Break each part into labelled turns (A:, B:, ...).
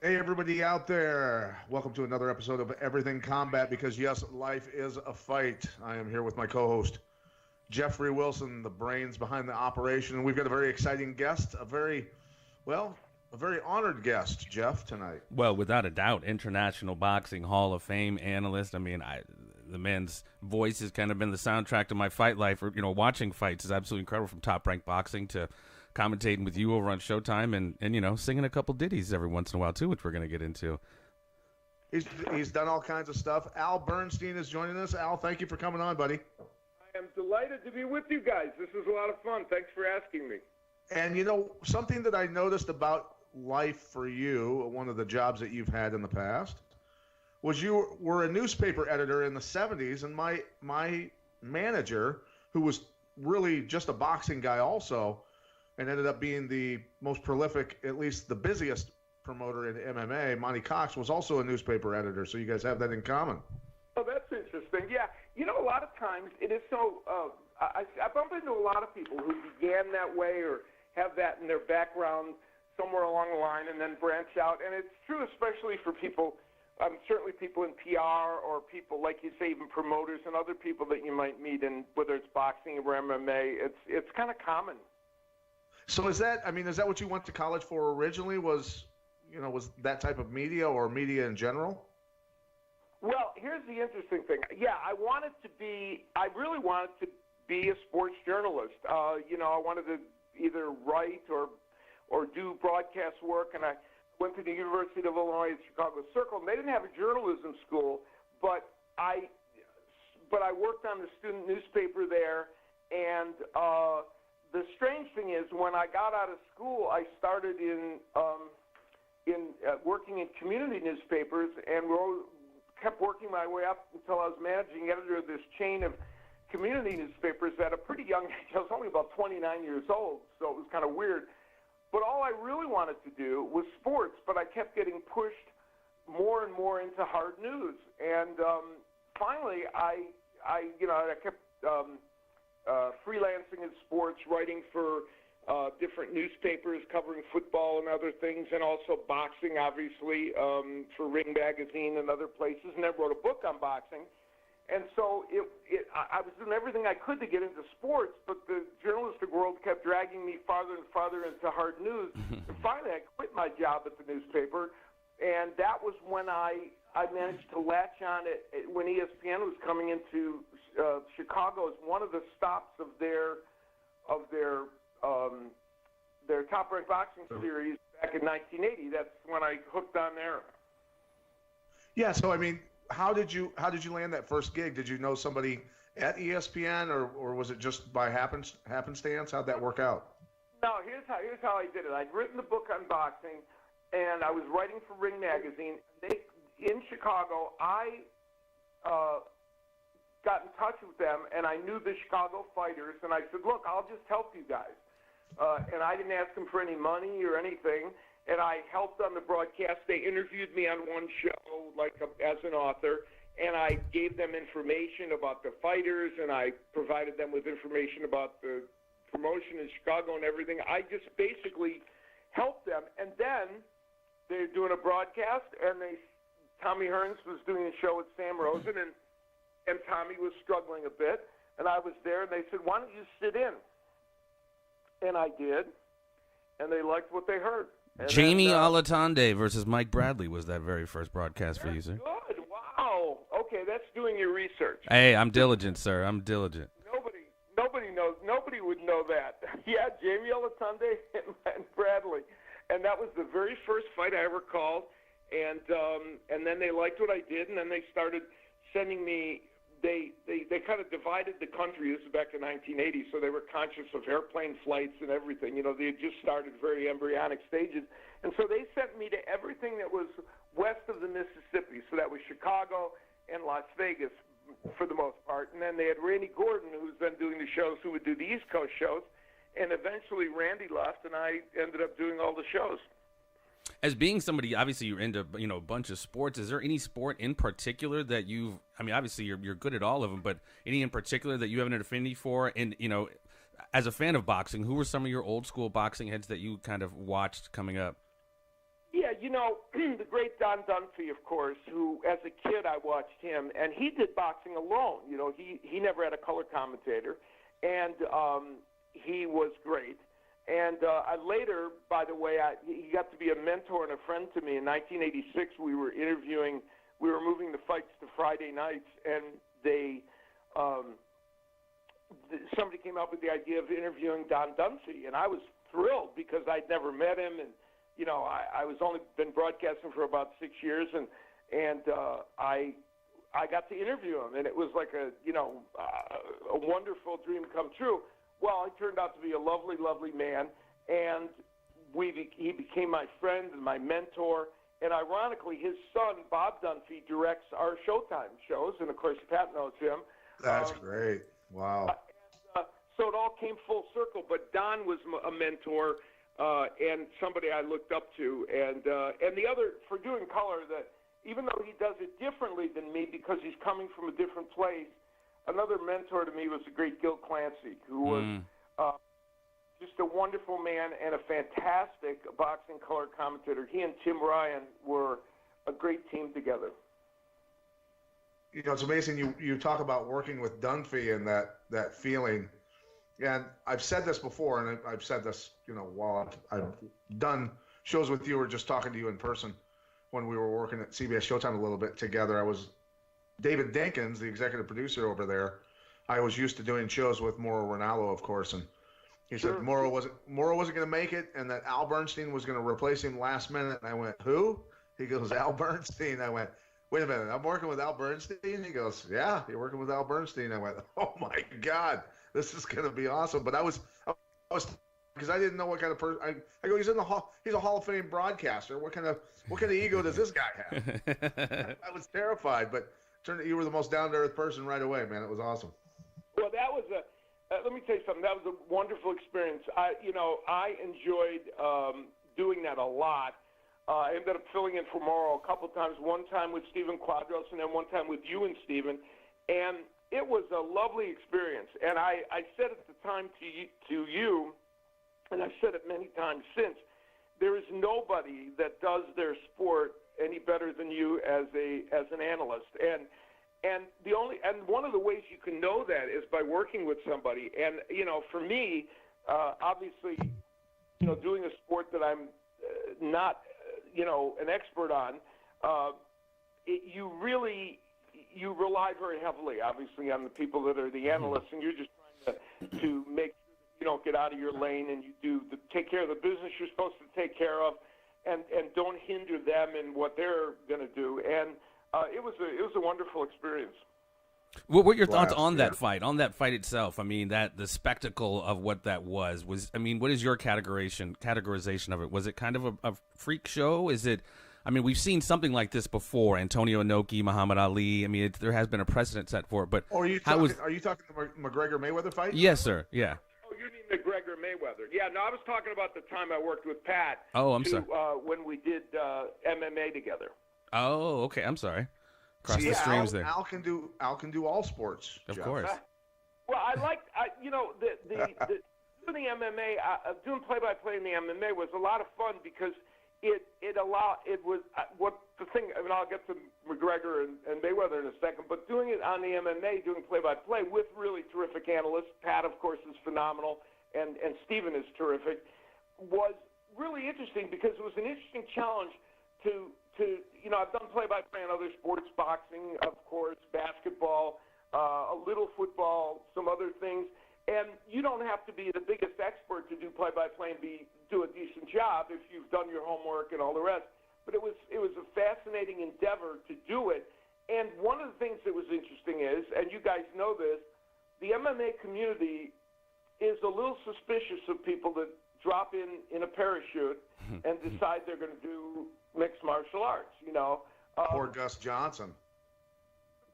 A: Hey, everybody out there. Welcome to another episode of Everything Combat because, yes, life is a fight. I am here with my co host, Jeffrey Wilson, the brains behind the operation. And we've got a very exciting guest, a very honored guest, Jeff, tonight.
B: Well, without a doubt, International Boxing Hall of Fame analyst. The man's voice has kind of been the soundtrack to my fight life. Or, watching fights is absolutely incredible, from Top Rank Boxing to commentating with you over on Showtime and singing a couple ditties every once in a while, too, which we're going to get into.
A: He's done all kinds of stuff. Al Bernstein is joining us. Al, thank you for coming on, buddy.
C: I am delighted to be with you guys. This is a lot of fun. Thanks for asking me.
A: And, something that I noticed about life for you, one of the jobs that you've had in the past, was you were a newspaper editor in the 70s, and my manager, who was really just a boxing guy also, and ended up being the most prolific, at least the busiest promoter in MMA, Monty Cox, was also a newspaper editor, so you guys have that in common.
C: Oh, that's interesting. Yeah, a lot of times it is so I bump into a lot of people who began that way or have that in their background somewhere along the line and then branch out. And it's true, especially for people, certainly people in PR or people, like you say, even promoters and other people that you might meet in, whether it's boxing or MMA, it's kind of common.
A: So is that what you went to college for originally, was that type of media or media in general?
C: Well, here's the interesting thing. Yeah, I really wanted to be a sports journalist. I wanted to either write or do broadcast work, and I went to the University of Illinois at Chicago Circle, and they didn't have a journalism school, but I worked on the student newspaper there, and the strange thing is, when I got out of school, I started in working in community newspapers and kept working my way up until I was managing editor of this chain of community newspapers at a pretty young age. I was only about 29 years old, so it was kind of weird. But all I really wanted to do was sports, but I kept getting pushed more and more into hard news. And finally, I kept freelancing in sports, writing for different newspapers covering football and other things, and also boxing, obviously, for Ring Magazine and other places, and I wrote a book on boxing. And so I was doing everything I could to get into sports, but the journalistic world kept dragging me farther and farther into hard news. And finally, I quit my job at the newspaper, and that was when I managed to latch on it when ESPN was coming into Chicago as one of the stops of their Top Rank Boxing series back in 1980. That's when I hooked on there.
A: Yeah, so how did you land that first gig? Did you know somebody at ESPN, or was it just by happenstance? How'd that work out?
C: No, here's how I did it. I'd written the book on boxing, and I was writing for Ring Magazine. In Chicago, I got in touch with them, and I knew the Chicago fighters, and I said, look, I'll just help you guys. And I didn't ask them for any money or anything, and I helped on the broadcast. They interviewed me on one show, as an author, and I gave them information about the fighters, and I provided them with information about the promotion in Chicago and everything. I just basically helped them, and then they're doing a broadcast, and Tommy Hearns was doing a show with Sam Rosen, and Tommy was struggling a bit, and I was there, and they said, why don't you sit in? And I did, and they liked what they heard. And
B: Jamie Alatande versus Mike Bradley was that very first broadcast for you, sir.
C: Good. Wow. Okay, that's doing your research.
B: Hey, I'm diligent, sir. I'm diligent.
C: Nobody knows. Nobody would know that. Yeah, Jamie Alatande and Bradley. And that was the very first fight I ever called. And then they liked what I did, and then they started sending me. They kind of divided the country. This is back in 1980, so they were conscious of airplane flights and everything. They had just started very embryonic stages. And so they sent me to everything that was west of the Mississippi. So that was Chicago and Las Vegas for the most part. And then they had Randy Gordon, who was then doing the shows, who would do the East Coast shows. And eventually Randy left, and I ended up doing all the shows.
B: As being somebody, obviously you're into a bunch of sports. Is there any sport in particular that obviously you're good at all of them, but any in particular that you have an affinity for? And as a fan of boxing, who were some of your old school boxing heads that you kind of watched coming up?
C: Yeah, the great Don Dunphy, of course, who as a kid I watched him, and he did boxing alone. He never had a color commentator, and he was great. And I later, by the way, he got to be a mentor and a friend to me. In 1986, we were moving the fights to Friday nights, and somebody came up with the idea of interviewing Don Dunphy, and I was thrilled because I'd never met him, and I was only been broadcasting for about 6 years, and I got to interview him, and it was like a wonderful dream come true. Well, he turned out to be a lovely, lovely man, and he became my friend and my mentor. And ironically, his son, Bob Dunphy, directs our Showtime shows, and of course, Pat knows him.
A: That's great. Wow.
C: So it all came full circle, but Don was a mentor and somebody I looked up to. And the other, for doing color, that even though he does it differently than me because he's coming from a different place, another mentor to me was the great Gil Clancy, who was just a wonderful man and a fantastic boxing color commentator. He and Tim Ryan were a great team together.
A: It's amazing you talk about working with Dunphy and that feeling. And I've said this before, and I've said this, while I've done shows with you or just talking to you in person when we were working at CBS Showtime a little bit together. I was David Dinkins, the executive producer over there. I was used to doing shows with Mauro Ranallo, of course, and he said Mauro wasn't going to make it, and that Al Bernstein was going to replace him last minute. And I went, who? He goes, Al Bernstein. I went, wait a minute, I'm working with Al Bernstein? He goes, yeah, you're working with Al Bernstein. I went, oh my God, this is going to be awesome. But I was because I didn't know what kind of person. I go, he's a Hall of Fame broadcaster. What kind of ego does this guy have? I was terrified, but turned out you were the most down to earth person right away, man. It was awesome.
C: Well, that was let me tell you something. That was a wonderful experience. I enjoyed doing that a lot. I ended up filling in for Mauro a couple of times. One time with Stephen Quadros, and then one time with you and Stephen. And it was a lovely experience. And I said at the time to you, and I've said it many times since, there is nobody that does their sport any better than you as an analyst. And one of the ways you can know that is by working with somebody. And for me, obviously, doing a sport that I'm not an expert on, you rely very heavily, obviously, on the people that are the analysts, and you're just trying to make sure that you don't get out of your lane, and you take care of the business you're supposed to take care of, and don't hinder them in what they're going to do. And it was a wonderful experience.
B: What were your thoughts on that fight itself? I mean, the spectacle of what that was. I mean, what is your categorization of it? Was it kind of a freak show? Is it? I mean, we've seen something like this before. Antonio Inoki, Muhammad Ali. I mean, there has been a precedent set for it. But
A: are you talking the McGregor-Mayweather fight?
B: Yes, sir. Yeah.
C: Oh, you mean McGregor-Mayweather? Yeah. No, I was talking about the time I worked with Pat.
B: Oh, I'm sorry.
C: When we did MMA together.
B: Oh, okay. I'm sorry. Cross the streams there.
A: Al can do all sports.
B: Of course.
C: Well, I liked doing the MMA, doing play-by-play in the MMA was a lot of fun because I'll get to McGregor and Mayweather in a second, but doing it on the MMA, doing play-by-play with really terrific analysts, Pat, of course, is phenomenal, and Stephen is terrific, was really interesting because it was an interesting challenge to I've done play-by-play in other sports, boxing, of course, basketball, a little football, some other things, and you don't have to be the biggest expert to do play-by-play and do a decent job if you've done your homework and all the rest. But it was a fascinating endeavor to do it. And one of the things that was interesting is, and you guys know this, the MMA community is a little suspicious of people that drop in a parachute and decide they're going to do mixed martial arts,
A: Or Gus Johnson.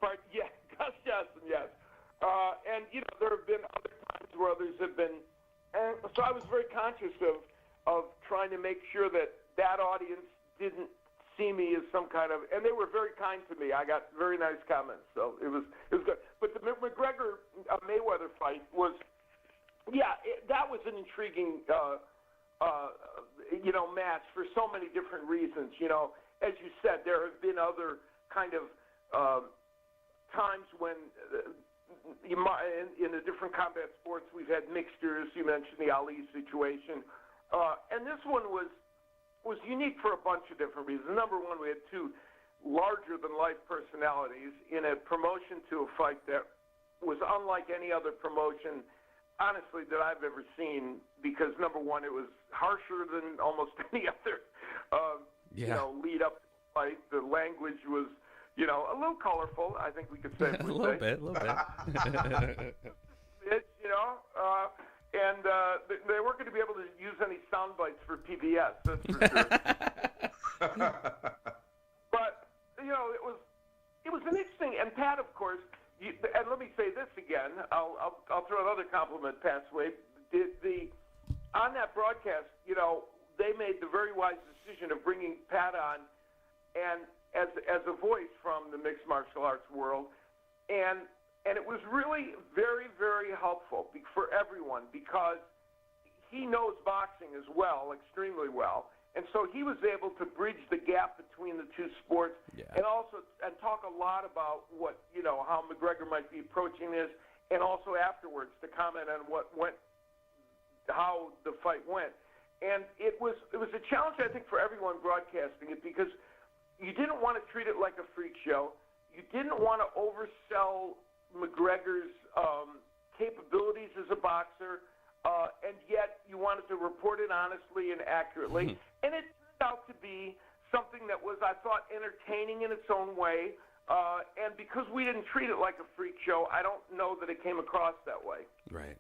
C: But yeah, Gus Johnson, yes. And there have been other times where others have been, and so I was very conscious of trying to make sure that audience didn't see me as some kind of, and they were very kind to me. I got very nice comments, so it was good. But the McGregor Mayweather fight was, that was an intriguing match for so many different reasons. As you said, there have been other kind of times when in the different combat sports we've had mixtures. You mentioned the Ali situation, and this one was unique for a bunch of different reasons. Number one, we had two larger-than-life personalities in a promotion to a fight that was unlike any other promotion, honestly, that I've ever seen, because, number one, it was harsher than almost any other, lead up to the fight. The language was, a little colorful, I think we could say.
B: a little bit.
C: And they weren't going to be able to use any sound bites for PBS, that's for sure. But, it was an interesting, and Pat, of course, and let me say this again, I'll throw another compliment Pat's way. On that broadcast, they made the very wise decision of bringing Pat on, and as a voice from the mixed martial arts world, and it was really very, very helpful for everyone, because he knows boxing as well, extremely well. And so he was able to bridge the gap between the two sports, and talk a lot about how McGregor might be approaching this, and also afterwards to comment on how the fight went. And it was a challenge, I think, for everyone broadcasting it, because you didn't want to treat it like a freak show. You didn't want to oversell McGregor's capabilities as a boxer, and yet you wanted to report it honestly and accurately. And it turned out to be something that was, I thought, entertaining in its own way. And because we didn't treat it like a freak show, I don't know that it came across that way.
B: Right.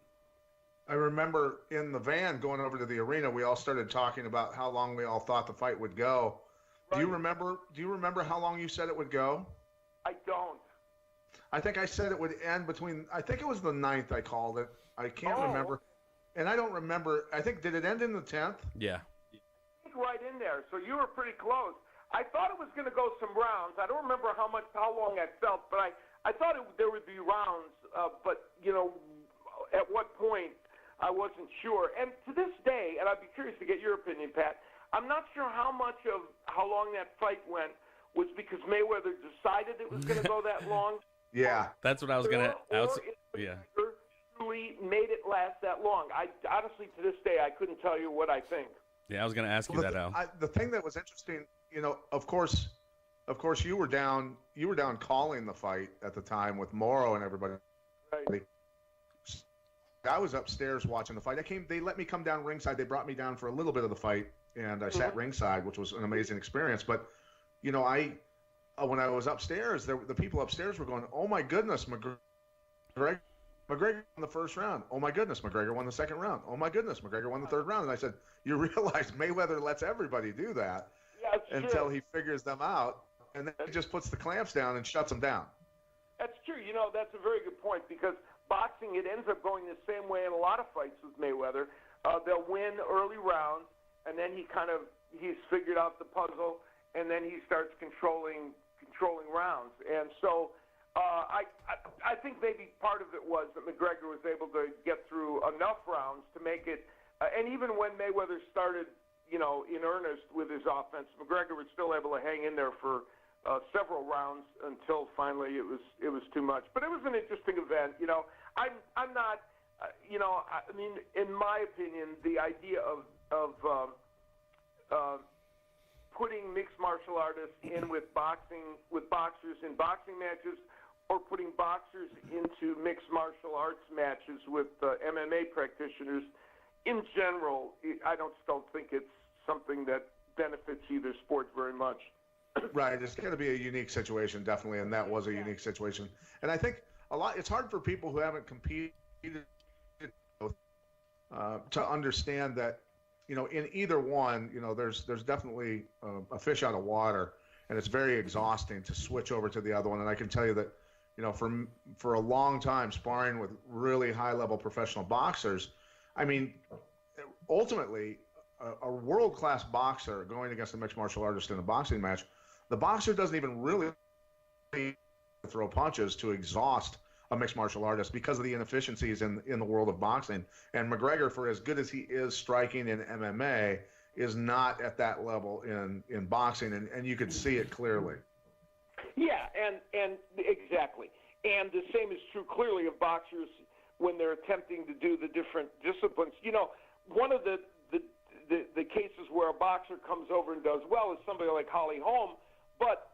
A: I remember in the van going over to the arena, we all started talking about how long we all thought the fight would go. Right. Do you remember how long you said it would go?
C: I don't.
A: I think I said it would end I think it was the 9th I called it. I can't remember. And I don't remember. I think, did it end in the 10th?
B: Yeah.
C: I think right in there. So you were pretty close. I thought it was going to go some rounds. I don't remember how long I felt, but I thought there would be rounds. But, at what point, I wasn't sure. And to this day, and I'd be curious to get your opinion, Pat, I'm not sure how much of how long that fight went was because Mayweather decided it was going to go that long.
A: Yeah.
B: That's what I was going to ask. Yeah.
C: Truly made it last that long. I honestly, to this day, I couldn't tell you what I think.
B: Yeah, I was going to ask you that, Al.
A: The thing that was interesting, of course, you were down calling the fight at the time with Morrow and everybody.
C: Right.
A: I was upstairs watching the fight. They let me come down ringside. They brought me down for a little bit of the fight, and I sat ringside, which was an amazing experience. But, when I was upstairs, the people upstairs were going, "Oh my goodness, McGregor won the first round. Oh my goodness, McGregor won the second round. Oh my goodness, McGregor won the third round." And I said, "You realize Mayweather lets everybody do that until he figures them out, and then he just puts the clamps down and shuts them down."
C: That's true. That's a very good point, because boxing, it ends up going the same way in a lot of fights with Mayweather. They'll win early rounds, and then he's figured out the puzzle, and then he starts controlling rounds. And so I think maybe part of it was that McGregor was able to get through enough rounds to make it, and even when Mayweather started, in earnest with his offense, McGregor was still able to hang in there for several rounds until finally it was too much. But it was an interesting event. I'm not, I mean, in my opinion, the idea of putting mixed martial artists in with boxers in boxing matches, or putting boxers into mixed martial arts matches with MMA practitioners, in general, I just don't think it's something that benefits either sport very much.
A: Right. It's going to be a unique situation, definitely, and that was a unique situation. And I think it's hard for people who haven't competed to understand that, in either one, there's definitely a fish out of water, and it's very exhausting to switch over to the other one. And I can tell you that, for a long time sparring with really high-level professional boxers, I mean, ultimately, a world-class boxer going against a mixed martial artist in a boxing match, the boxer doesn't even really throw punches to exhaust a mixed martial artist because of the inefficiencies in the world of boxing. And McGregor, for as good as he is striking in MMA, is not at that level in boxing, and you could see it clearly.
C: Yeah, and exactly. And the same is true clearly of boxers when they're attempting to do the different disciplines. You know, one of the cases where a boxer comes over and does well is somebody like Holly Holm, but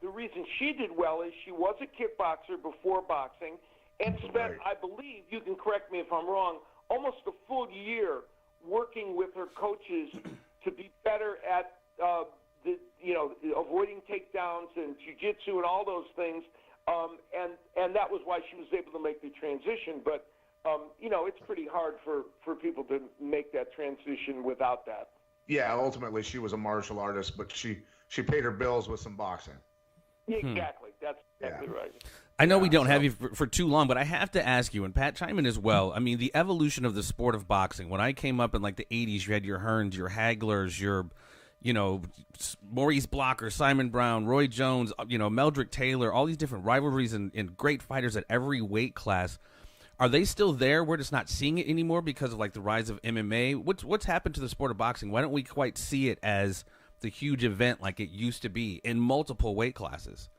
C: the reason she did well is she was a kickboxer before boxing and spent, I believe, you can correct me if I'm wrong, almost a full year working with her coaches to be better at avoiding takedowns and jiu-jitsu and all those things, and that was why she was able to make the transition. But it's pretty hard for people to make that transition without that.
A: Yeah, ultimately she was a martial artist, but she paid her bills with some boxing.
C: Exactly. That's exactly right.
B: I know we don't have you for too long, but I have to ask you, and Pat, chime in as well. I mean, the evolution of the sport of boxing. When I came up in like the 80s, you had your Hearns, your Haglers, your, Maurice Blocker, Simon Brown, Roy Jones, Meldrick Taylor, all these different rivalries and great fighters at every weight class. Are they still there? We're just not seeing it anymore because of like the rise of MMA. What's happened to the sport of boxing? Why don't we quite see it as the huge event like it used to be in multiple weight classes?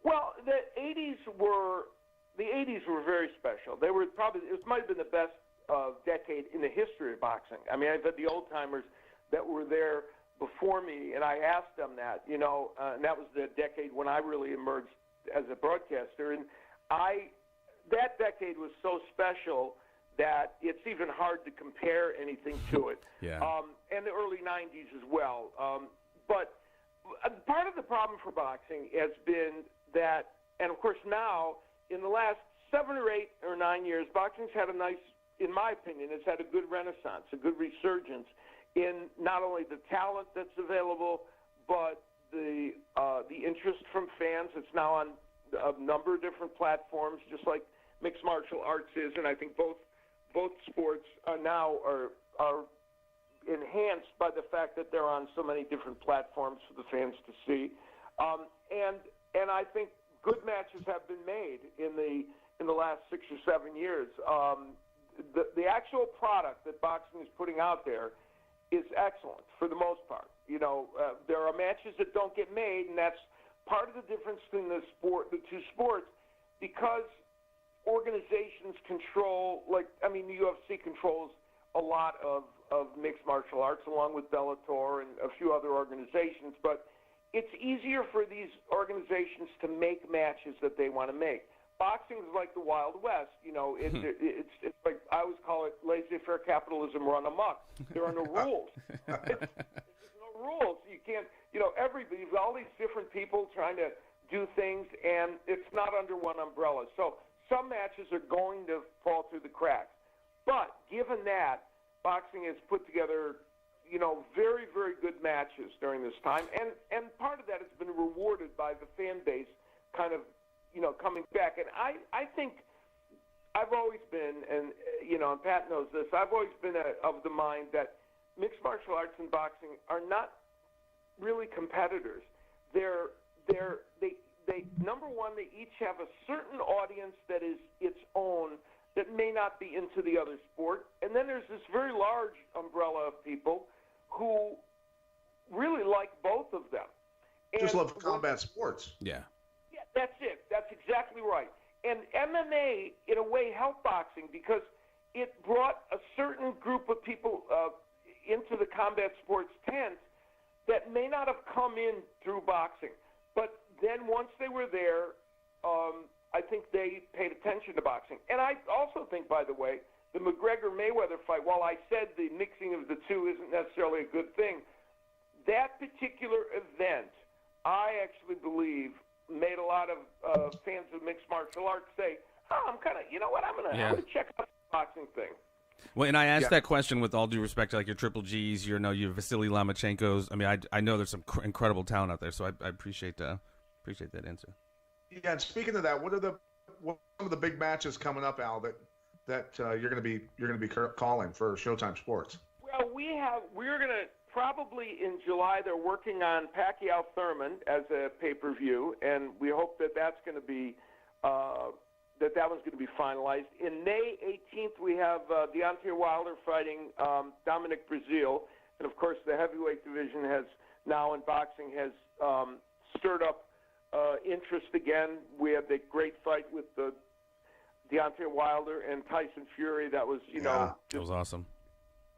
C: Well, the 80s were very special. They were it might have been the best decade in the history of boxing. I mean, I've had the old timers that were there before me, and I asked them that, and that was the decade when I really emerged as a broadcaster, and that decade was so special that it's even hard to compare anything to it.
B: Yeah.
C: And the early 90s as well. But part of the problem for boxing has been that, and of course now, in the last 7 or 8 or 9 years, boxing's had a nice, in my opinion, it's had a good renaissance, a good resurgence in not only the talent that's available, but the interest from fans. It's now on a number of different platforms, just like mixed martial arts is, and I think both sports now are enhanced by the fact that they're on so many different platforms for the fans to see, and I think good matches have been made in the last 6 or 7 years. The actual product that boxing is putting out there is excellent for the most part. There are matches that don't get made, and that's part of the difference between the two sports, because organizations control, the UFC controls a lot of mixed martial arts along with Bellator and a few other organizations, but it's easier for these organizations to make matches that they want to make. Boxing is like the Wild West, it's like, I always call it laissez-faire capitalism run amok. There are no rules. There's no rules. You can't, everybody, all these different people trying to do things, and it's not under one umbrella. So some matches are going to fall through the cracks. But given that, boxing has put together, very, very good matches during this time. And part of that has been rewarded by the fan base kind of, coming back. And I think I've always been, and Pat knows this, I've always been of the mind that mixed martial arts and boxing are not really competitors. They number one, they each have a certain audience that is its own that may not be into the other sport. And then there's this very large umbrella of people who really like both of them.
A: Just love combat sports.
B: Yeah.
C: Yeah, that's it. That's exactly right. And MMA, in a way, helped boxing because it brought a certain group of people into the combat sports tent that may not have come in through boxing. But then once they were there, I think they paid attention to boxing. And I also think, by the way, the McGregor-Mayweather fight, while I said the mixing of the two isn't necessarily a good thing, that particular event, I actually believe, made a lot of fans of mixed martial arts say, I'm kind of, I'm going to check out the boxing thing.
B: Well, and I asked that question with all due respect to like your Triple G's, your Vasily Lomachenko's. I mean, I know there's some incredible talent out there, so I appreciate that answer. Yeah,
A: and speaking of that, what are some of the big matches coming up, Al, that you're going to be calling for Showtime Sports?
C: Well, we're going to probably in July. They're working on Pacquiao Thurman as a pay-per-view, and we hope that that's going to be that one's going to be finalized. In May 18th, we have Deontay Wilder fighting Dominic Breazeale. And, of course, the heavyweight division has now in boxing has stirred up interest again. We had the great fight with Deontay Wilder and Tyson Fury. That was,
B: that was awesome.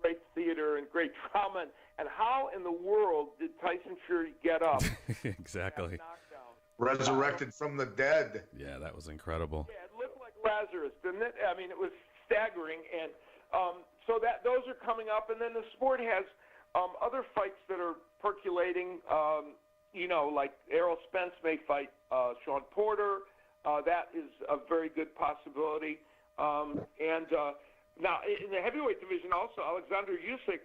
C: Great theater and great drama. And how in the world did Tyson Fury get up?
B: Exactly.
A: Resurrected from the dead.
B: Yeah, that was incredible.
C: Yeah, it looked like Lazarus, didn't it? I mean, it was staggering. And so those are coming up. And then the sport has other fights that are percolating. Like Errol Spence may fight Sean Porter. That is a very good possibility. Now, in the heavyweight division also, Alexander Usyk,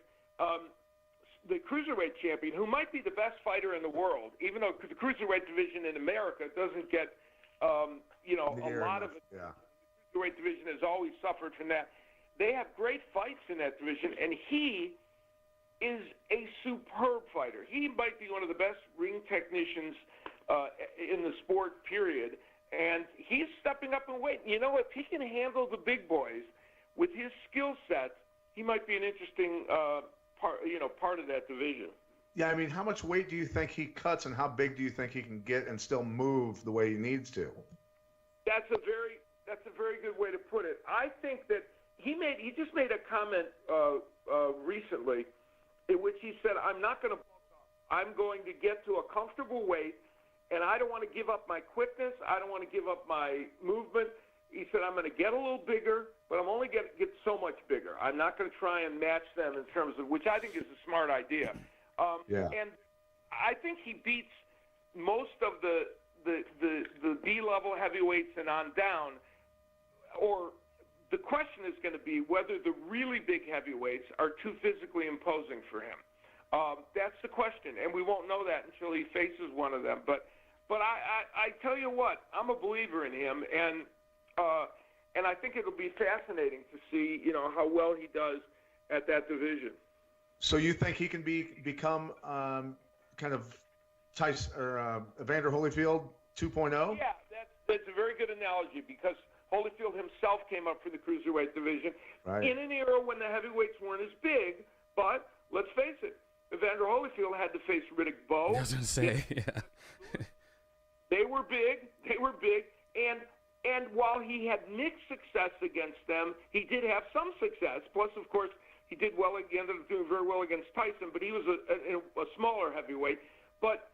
C: the cruiserweight champion, who might be the best fighter in the world, even though the cruiserweight division in America doesn't get, a lot of it.
A: Yeah.
C: The cruiserweight division has always suffered from that. They have great fights in that division, and he is a superb fighter. He might be one of the best ring technicians in the sport, period. And he's stepping up in weight. You know, if he can handle the big boys with his skill set, he might be an interesting part of that division.
A: Yeah, I mean, how much weight do you think he cuts, and how big do you think he can get and still move the way he needs to?
C: That's a very good way to put it. I think that he just made a comment recently in which he said, "I'm not going to bulk up. I'm going to get to a comfortable weight, and I don't want to give up my quickness. I don't want to give up my movement." He said, "I'm going to get a little bigger, but I'm only going to get so much bigger. I'm not going to try and match them in terms of," which I think is a smart idea. And I think he beats most of the B-level heavyweights and on down. Or the question is going to be whether the really big heavyweights are too physically imposing for him. That's the question, and we won't know that until he faces one of them. But I tell you what, I'm a believer in him, and I think it'll be fascinating to see, how well he does at that division.
A: So you think he can become kind of Tyson or Evander Holyfield 2.0?
C: Yeah, that's a very good analogy, because Holyfield himself came up for the cruiserweight division in an era when the heavyweights weren't as big. But let's face it, Evander Holyfield had to face Riddick Bowe.
B: I was going to say, yeah.
C: They were big, and while he had mixed success against them, he did have some success. Plus, of course, he ended up doing very well against Tyson, but he was a smaller heavyweight. But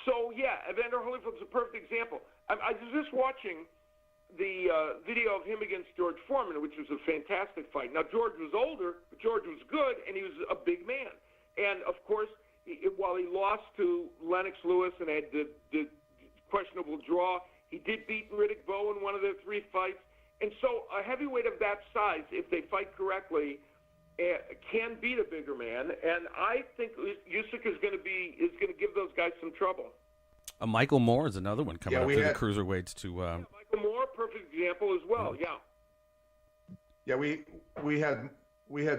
C: so, yeah, Evander Holyfield's a perfect example. I was just watching the video of him against George Foreman, which was a fantastic fight. Now, George was older, but George was good, and he was a big man. And, of course, while he lost to Lennox Lewis and had the questionable draw, he did beat Riddick Bowe in one of their 3 fights. And so a heavyweight of that size, if they fight correctly, can beat a bigger man. And I think Usyk is going to give those guys some trouble.
B: Michael Moore is another one coming up to the cruiserweights to.
C: Michael Moore, perfect example as well.
A: Yeah, we had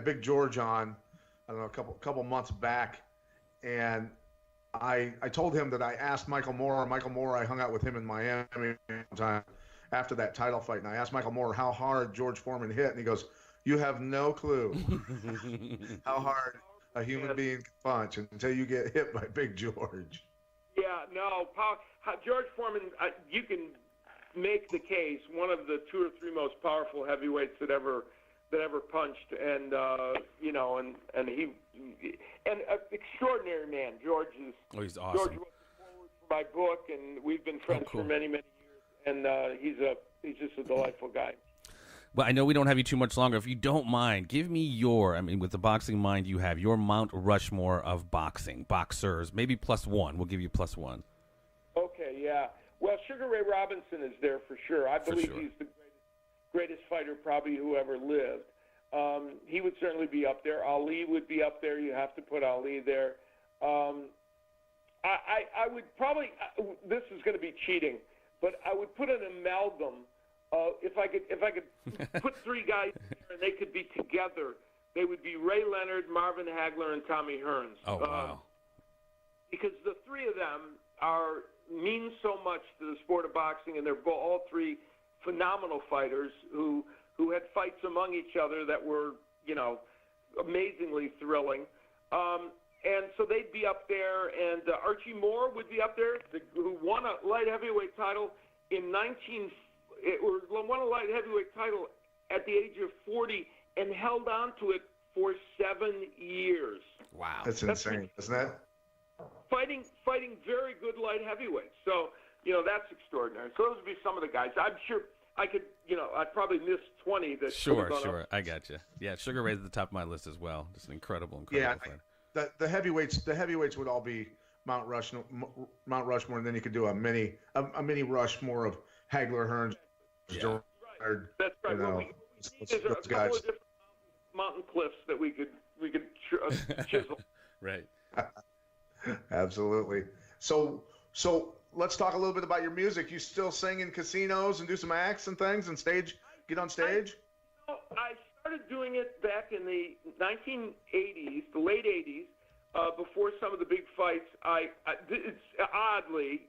A: Big George on, I don't know, a couple months back, and I told him that I asked Michael Moore. I hung out with him in Miami one time after that title fight, and I asked Michael Moore how hard George Foreman hit, and he goes, "You have no clue how hard a human being can punch until you get hit by Big George."
C: Yeah, no, George Foreman, you can make the case one of the 2 or 3 most powerful heavyweights that ever punched, and and he an extraordinary man. George is.
B: Oh, he's awesome.
C: George wrote the foreword for my book, and we've been friends for many years. And he's just a delightful guy.
B: Well, I know we don't have you too much longer. If you don't mind, give me with the boxing mind you have, your Mount Rushmore of boxers, maybe +1. We'll give you +1.
C: Okay, yeah. Well, Sugar Ray Robinson is there for sure. I believe he's the greatest fighter probably who ever lived. He would certainly be up there. Ali would be up there. You have to put Ali there. I would probably, this is going to be cheating, but I would put an amalgam. If I could put 3 guys there and they could be together, they would be Ray Leonard, Marvin Hagler, and Tommy Hearns.
B: Oh, wow.
C: Because the 3 of them mean so much to the sport of boxing, and they're all 3 phenomenal fighters who had fights among each other that were, amazingly thrilling. And so they'd be up there, and Archie Moore would be up there, who won a light heavyweight title won a light heavyweight title at the age of 40 and held on to it for 7 years.
B: Wow.
A: That's insane, isn't it?
C: Fighting very good light heavyweights. So, that's extraordinary. So those would be some of the guys. I'm sure I could, I'd probably miss 20 that
B: Sure. I got you. Yeah, Sugar Ray's at the top of my list as well. Just an incredible fighter.
A: The heavyweights would all be Mount Rushmore, and then you could do a mini Rushmore of Hagler, Hearns, Jordan.
C: That's right. Those guys. A couple of different mountain cliffs that we could chisel.
B: Right.
A: Absolutely. So let's talk a little bit about your music. You still sing in casinos and do some acts and things and get on stage?
C: I started doing it back in the 1980s, the late 80s, before some of the big fights. It's oddly,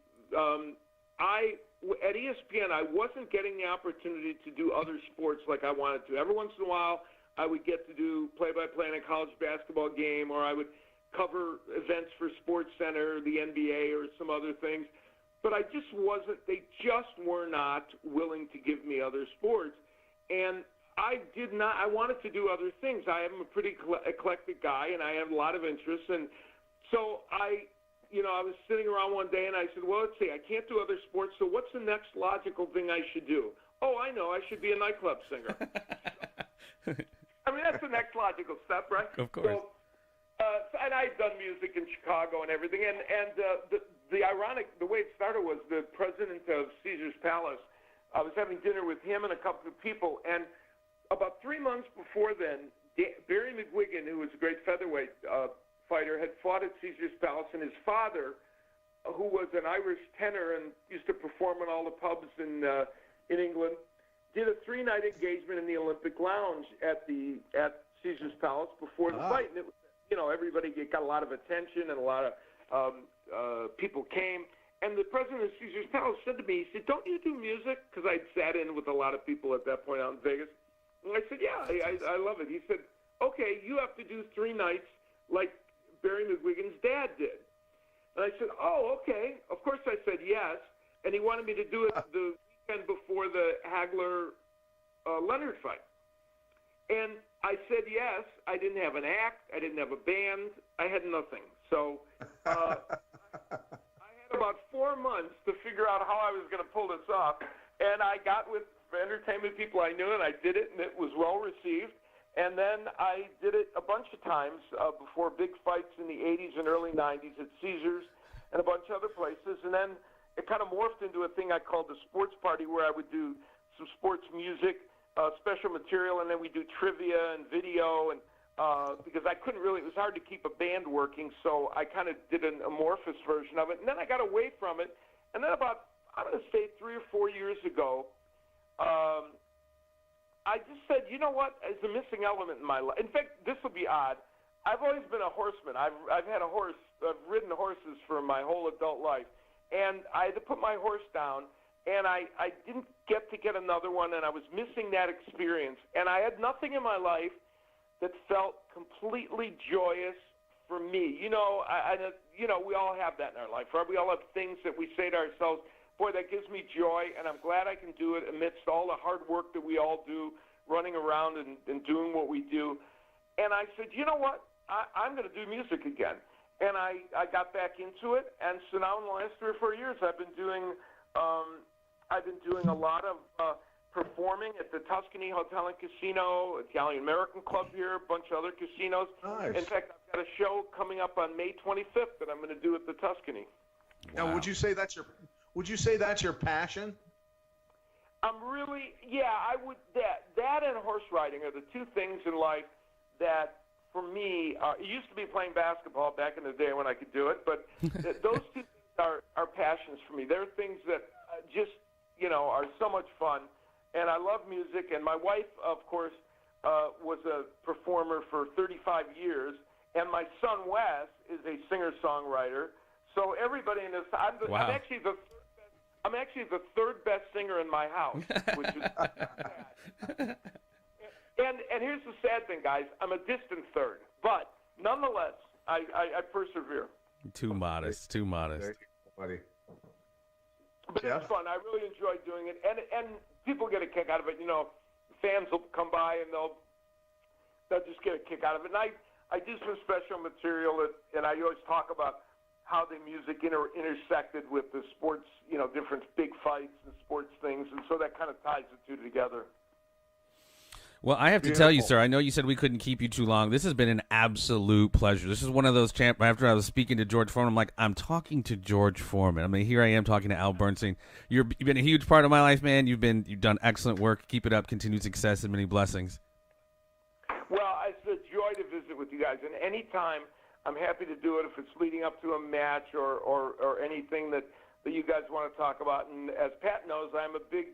C: at ESPN, I wasn't getting the opportunity to do other sports like I wanted to. Every once in a while, I would get to do play-by-play in a college basketball game, or I would cover events for SportsCenter, the NBA, or some other things. But I just wasn't. They just were not willing to give me other sports, and I did not. I wanted to do other things. I am a pretty eclectic guy, and I have a lot of interests. And so I was sitting around one day, and I said, well, let's see. I can't do other sports, so what's the next logical thing I should do? Oh, I know. I should be a nightclub singer. I mean, that's the next logical step, right?
B: Of course.
C: So, and I'd done music in Chicago and everything. And the way it started was the president of Caesar's Palace. I was having dinner with him and a couple of people, and about 3 months before then, Barry McGuigan, who was a great featherweight fighter, had fought at Caesar's Palace, and his father, who was an Irish tenor and used to perform in all the pubs in England, did a 3-night engagement in the Olympic Lounge at Caesar's Palace before the fight, and it was, everybody got a lot of attention, and a lot of people came. And the president of Caesar's Palace said to me, he said, "Don't you do music?" Because I'd sat in with a lot of people at that point out in Vegas. And I said, "Yeah, I love it." He said, "Okay, you have to do 3 nights like Barry McGuigan's dad did." And I said, "Oh, okay." Of course I said yes. And he wanted me to do it the weekend before the Hagler-Leonard fight. And I said yes. I didn't have an act. I didn't have a band. I had nothing. So I had about 4 months to figure out how I was going to pull this off. And I got with entertainment people I knew, and I did it, and it was well received. And then I did it a bunch of times before big fights in the 80s and early 90s at Caesars and a bunch of other places. And then it kind of morphed into a thing I called the Sports Party, where I would do some sports music, special material, and then we do trivia and video. And because I couldn't really, it was hard to keep a band working, so I kind of did an amorphous version of it. And then I got away from it. And then about, I'm going to say 3 or 4 years ago, I just said, you know what, is a missing element in my life. In fact, this will be odd. I've always been a horseman. I've had a horse. I've ridden horses for my whole adult life. And I had to put my horse down, and I didn't get another one, and I was missing that experience. And I had nothing in my life that felt completely joyous for me. We all have that in our life, right? We all have things that we say to ourselves, boy, that gives me joy, and I'm glad I can do it amidst all the hard work that we all do, running around and doing what we do. And I said, you know what? I'm going to do music again. And I got back into it, and so now in the last 3 or 4 years, I've been doing a lot of performing at the Tuscany Hotel and Casino, Italian American Club here, a bunch of other casinos.
A: Nice.
C: In fact, I've got a show coming up on May 25th that I'm going to do at the Tuscany.
A: Wow. Now, would you say that's your passion?
C: I would. That and horse riding are the 2 things in life that, for me, it used to be playing basketball back in the day when I could do it, but those 2 things are passions for me. They're things that just, are so much fun, and I love music. And my wife, of course, was a performer for 35 years, and my son Wes is a singer-songwriter. So everybody in this, I'm actually the I'm actually the third best singer in my house, which is sad. And here's the sad thing, guys. I'm a distant third, but nonetheless, I persevere.
B: Too modest. Too modest.
A: Thank you, buddy.
C: But it's fun. I really enjoy doing it, and people get a kick out of it. You know, fans will come by and they'll just get a kick out of it. And I do some special material, and I always talk about how the music intersected with the sports, you know, different big fights and sports things, and so that kind of ties the two together.
B: Well, I have to tell you, sir, I know you said we couldn't keep you too long. This has been an absolute pleasure. This is one of those after I was speaking to George Foreman, I'm like, I'm talking to George Foreman. I mean, here I am talking to Al Bernstein. You've been a huge part of my life, man. You've done excellent work. Keep it up. Continued success and many blessings.
C: Well, it's a joy to visit with you guys, and anytime I'm happy to do it if it's leading up to a match or anything that you guys want to talk about. And as Pat knows, I'm a big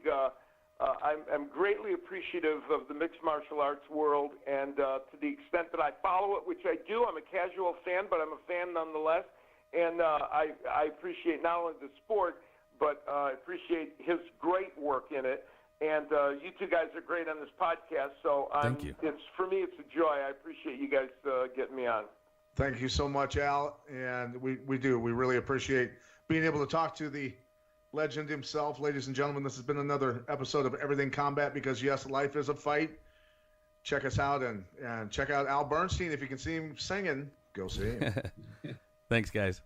C: I'm greatly appreciative of the mixed martial arts world, and to the extent that I follow it, which I do, I'm a casual fan, but I'm a fan nonetheless. And I appreciate not only the sport, but I appreciate his great work in it. And you two guys are great on this podcast, so
B: thank you.
C: For me, it's a joy. I appreciate you guys getting me on.
A: Thank you so much, Al, and we do. We really appreciate being able to talk to the legend himself. Ladies and gentlemen, this has been another episode of Everything Combat, because, yes, life is a fight. Check us out and check out Al Bernstein. If you can see him singing, go see him.
B: Thanks, guys.